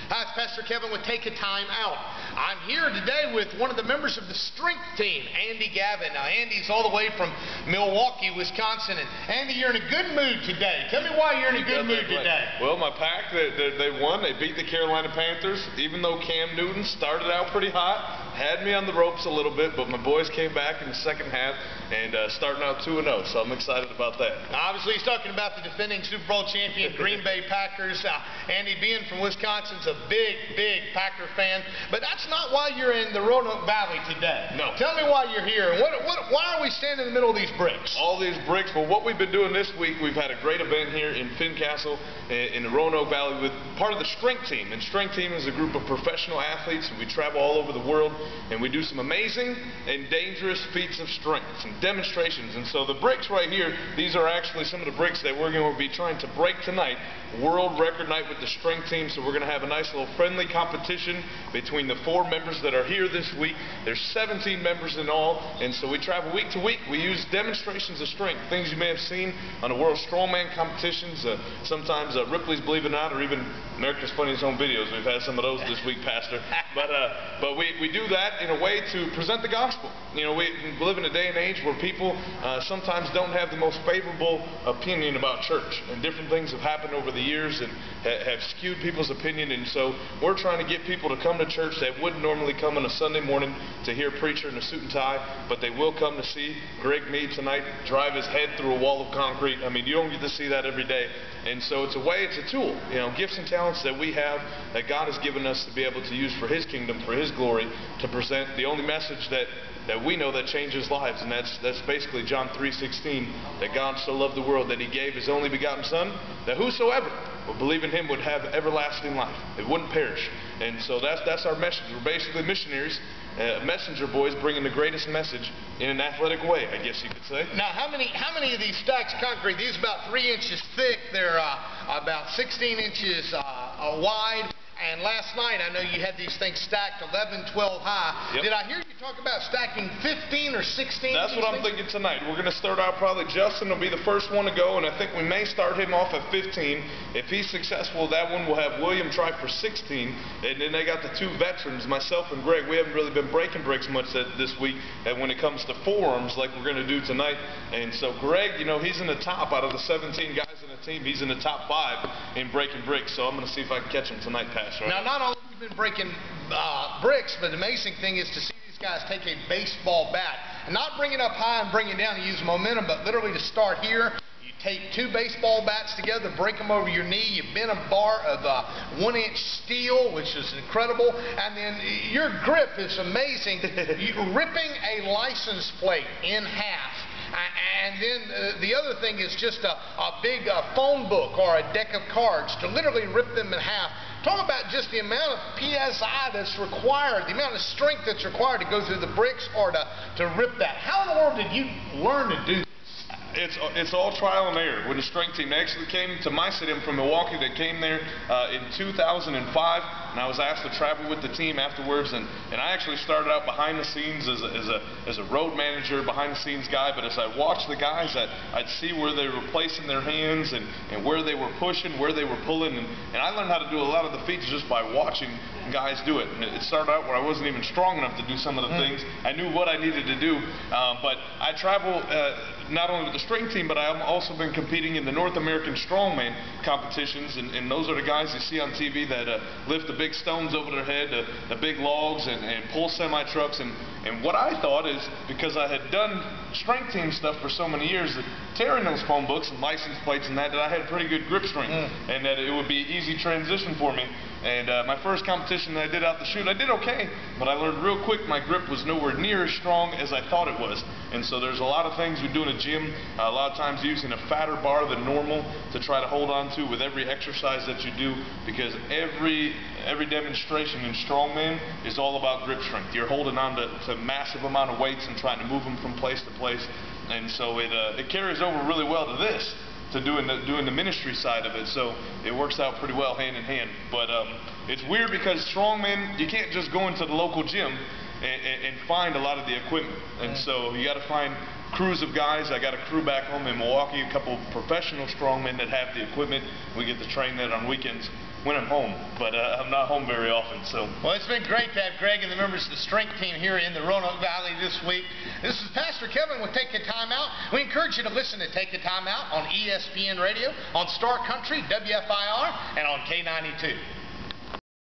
Hi, it's Pastor Kevin with Take a Time Out. I'm here today with one of the members of the strength team, Gavin. Now, Andy's all the way from Milwaukee, Wisconsin. And Andy, you're in a good mood today. Tell me why you're in a good mood today. Well, my Pack, they won. They beat the Carolina Panthers. Even though Cam Newton started out pretty hot, had me on the ropes a little bit, but my boys came back in the second half and starting out 2-0. So I'm excited about that. Now, obviously, he's talking about the defending Super Bowl champion Green Bay Packers. Andy, being from Wisconsin, is a big Packer fan. But that's not why you're in the Roanoke Valley today. No. Tell me why you're here. And why are we standing in the middle of these bricks? All these bricks. Well, what we've been doing this week, we've had a great event here in Fincastle in the Roanoke Valley with part of the strength team. And strength team is a group of professional athletes, and we travel all over the world, and we do some amazing and dangerous feats of strength, some demonstrations. And so the bricks right here, these are actually some of the bricks that we're going to be trying to break tonight. World record night with the strength team. So we're going to have a nice little friendly competition between the 4 members that are here this week. There's 17 members in all, and so we travel week to week. We use demonstrations of strength, things you may have seen on the World Strongman competitions, sometimes Ripley's Believe It or Not, or even America's Funniest Home Videos. We've had some of those this week, Pastor. But we do that in a way to present the gospel. You know, we live in a day and age where people sometimes don't have the most favorable opinion about church, and different things have happened over the years and have skewed people's opinion. And so we're trying to get people to come to church that wouldn't normally come on a Sunday morning to hear a preacher in a suit and tie, but they will come to see Greg Mead tonight drive his head through a wall of concrete. I mean, you don't get to see that every day. And so it's a tool, you know, gifts and talents that we have that God has given us to be able to use for His kingdom, for His glory, to present the only message that we know that changes lives, and that's basically John 3:16, that God so loved the world that He gave His only begotten Son, that whosoever would believe in Him would have everlasting life. It wouldn't perish. And so that's our message. We're basically missionaries, messenger boys, bringing the greatest message in an athletic way, I guess you could say. Now, how many of these stacks of concrete? These are about 3 inches thick. They're about 16 inches wide. And last night, I know you had these things stacked 11, 12 high. Yep. Did I hear you talk about stacking 15 or 16? That's what I'm thinking tonight. We're going to start out probably Justin will be the first one to go, and I think we may start him off at 15. If he's successful with that one, we'll have William try for 16. And then they got the 2 veterans, myself and Greg. We haven't really been breaking bricks much this week when it comes to forearms like we're going to do tonight. And so Greg, you know, he's in the top out of the 17 guys in the team. He's in the top 5 in breaking bricks. So I'm going to see if I can catch him tonight, Pastor. Now, not only have you been breaking bricks, but the amazing thing is to see these guys take a baseball bat and not bring it up high and bring it down and use momentum, but literally to start here. You take 2 baseball bats together, break them over your knee, you bend a bar of 1-inch steel, which is incredible, and then your grip is amazing. You're ripping a license plate in half. And then the other thing is just a big phone book or a deck of cards to literally rip them in half. Talk about just the amount of PSI that's required, the amount of strength that's required to go through the bricks or to rip that. How in the world did you learn to do this? It's all trial and error. When the strength team actually came to my city, I'm from Milwaukee. They came there in 2005, and I was asked to travel with the team afterwards. And I actually started out behind the scenes as a road manager, behind the scenes guy. But as I watched the guys, I'd see where they were placing their hands and where they were pushing, where they were pulling, and I learned how to do a lot of the feats just by watching guys do it. And it started out where I wasn't even strong enough to do some of the things. I knew what I needed to do, but I travel not only with the strength team, but I've also been competing in the North American Strongman competitions, and those are the guys you see on TV that lift the big stones over their head, the big logs, and pull semi-trucks. And what I thought is, because I had done strength team stuff for so many years, that tearing those phone books and license plates and that I had pretty good grip strength, and that it would be an easy transition for me. And my first competition that I did out the chute, I did okay, but I learned real quick my grip was nowhere near as strong as I thought it was. And so there's a lot of things we do in a gym, a lot of times using a fatter bar than normal to try to hold on to with every exercise that you do, because every demonstration in strongman is all about grip strength. You're holding on to a massive amount of weights and trying to move them from place to place. And so it carries over really well to this, to doing the ministry side of it. So it works out pretty well hand in hand. But it's weird because strongman, you can't just go into the local gym and find a lot of the equipment. And so you got to find crews of guys. I got a crew back home in Milwaukee, a couple of professional strongmen that have the equipment. We get to train that on weekends when I'm home, but I'm not home very often. So, well, it's been great to have Greg and the members of the strength team here in the Roanoke Valley this week. This is Pastor Kevin with Take a Time Out. We encourage you to listen to Take a Time Out on ESPN Radio, on Star Country, WFIR, and on K92.